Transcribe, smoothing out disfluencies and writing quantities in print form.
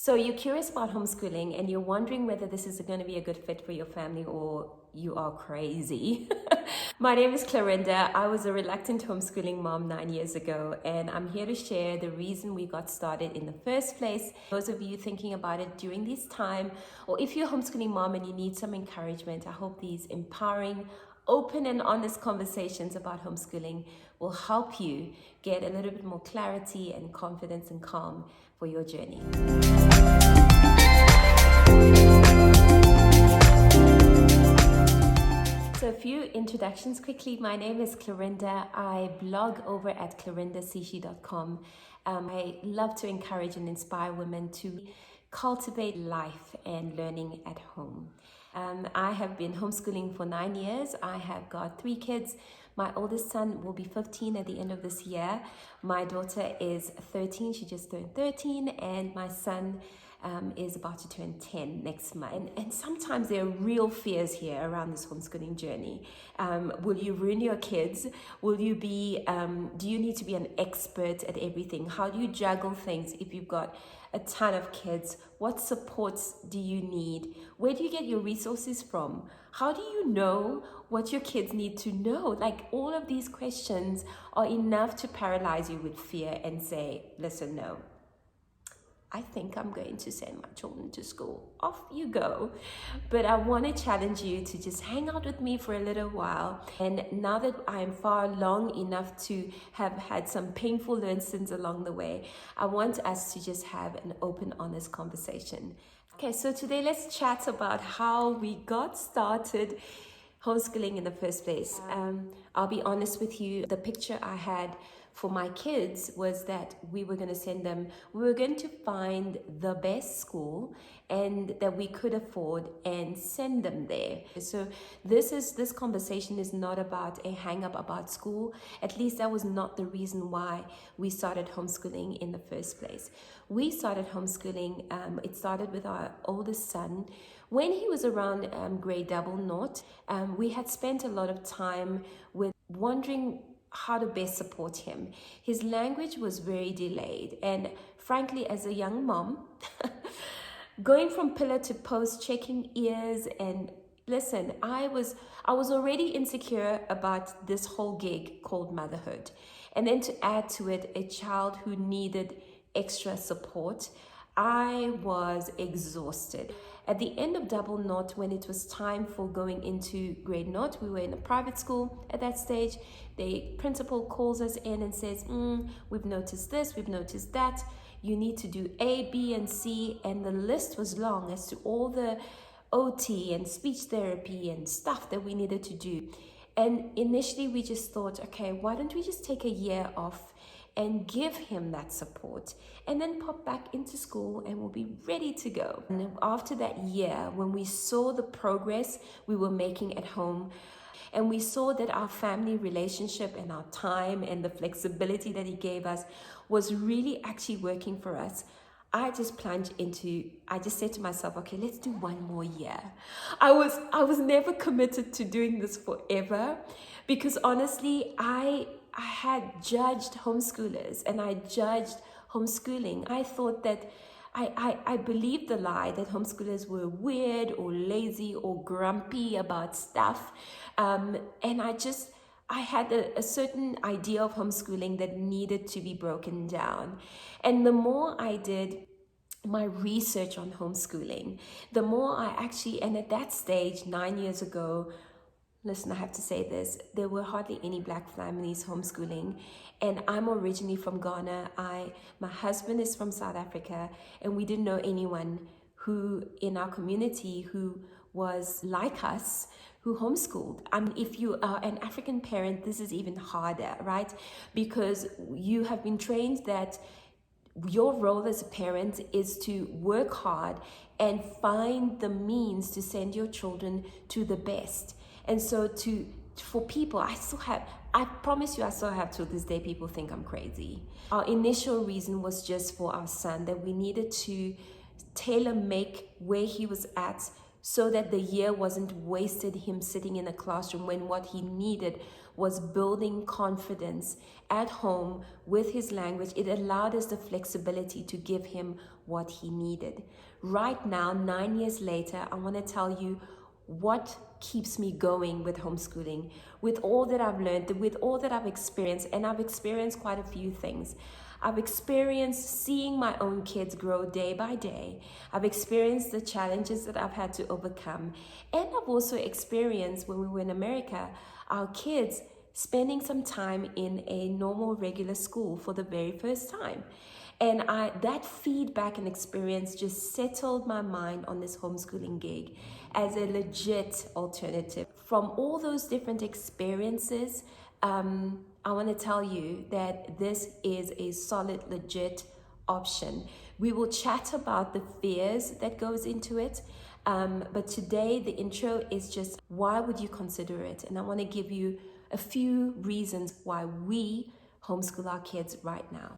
So you're curious about homeschooling and you're wondering whether this is going to be a good fit for your family or you are crazy. My name is Clarinda. I was a reluctant homeschooling mom 9 years ago, and I'm here to share the reason we got started in the first place. Those of you thinking about it during this time, or if you're a homeschooling mom and you need some encouragement, I hope these empowering, open and honest conversations about homeschooling will help you get a little bit more clarity and confidence and calm for your journey. So a few introductions quickly. My name is Clarinda. I blog over at clarindasishi.com. I love to encourage and inspire women to cultivate life and learning at home. I have been homeschooling for 9 years. I have got 3 kids. My oldest son will be 15 at the end of this year. My daughter is 13. She just turned 13. And my son is about to turn 10 next month. And sometimes there are real fears here around this homeschooling journey. Will you ruin your kids? Will you be, do you need to be an expert at everything? How do you juggle things if you've got a ton of kids? What supports do you need? Where do you get your resources from? How do you know what your kids need to know? Like, all of these questions are enough to paralyze you with fear and say, listen, no, I think I'm going to send my children to school. Off you go. But I want to challenge you to just hang out with me for a little while. And now that I'm far along enough to have had some painful lessons along the way, I want us to just have an open, honest conversation. Okay, so today let's chat about how we got started homeschooling in the first place. I'll be honest with you, the picture I had for my kids was that we were going to send them, we were going to find the best school and that we could afford and send them there. So this conversation is not about a hang up about school. At least that was not the reason why we started homeschooling in the first place. We started homeschooling, it started with our oldest son. When he was around grade 00, we had spent a lot of time with wondering how to best support him. His language was very delayed, and frankly, as a young mom, going from pillar to post, checking ears, and listen, I was already insecure about this whole gig called motherhood, and then to add to it a child who needed extra support, I was exhausted. At the end of 00, when it was time for going into grade 0, we were in a private school at that stage. The principal calls us in and says, we've noticed this, we've noticed that. You need to do A, B, and C. And the list was long as to all the OT and speech therapy and stuff that we needed to do. And initially we just thought, okay, why don't we just take a year off and give him that support and then pop back into school and we'll be ready to go. And after that year, when we saw the progress we were making at home, and we saw that our family relationship and our time and the flexibility that he gave us was really actually working for us, I just said to myself, okay, let's do 1 more year. I was never committed to doing this forever, because honestly, I had judged homeschoolers and I judged homeschooling. I thought that I believed the lie that homeschoolers were weird or lazy or grumpy about stuff. And I had a certain idea of homeschooling that needed to be broken down. And the more I did my research on homeschooling, the more and at that stage, 9 years ago, listen, I have to say this, there were hardly any Black families homeschooling, and I'm originally from Ghana. My husband is from South Africa, and we didn't know anyone who in our community who was like us, who homeschooled. If you are an African parent, this is even harder, right? Because you have been trained that your role as a parent is to work hard and find the means to send your children to the best. And so for people, I promise you, I still have to this day, people think I'm crazy. Our initial reason was just for our son, that we needed to tailor make where he was at so that the year wasn't wasted him sitting in a classroom when what he needed was building confidence at home with his language. It allowed us the flexibility to give him what he needed. Right now, 9 years later, I want to tell you what keeps me going with homeschooling, with all that I've learned, with all that I've experienced, and I've experienced quite a few things. I've experienced seeing my own kids grow day by day. I've experienced the challenges that I've had to overcome. And I've also experienced, when we were in America, our kids spending some time in a normal, regular school for the very first time. And that feedback and experience just settled my mind on this homeschooling gig as a legit alternative. From all those different experiences, I want to tell you that this is a solid, legit option. We will chat about the fears that goes into it, but today the intro is just why would you consider it? And I want to give you a few reasons why we homeschool our kids right now.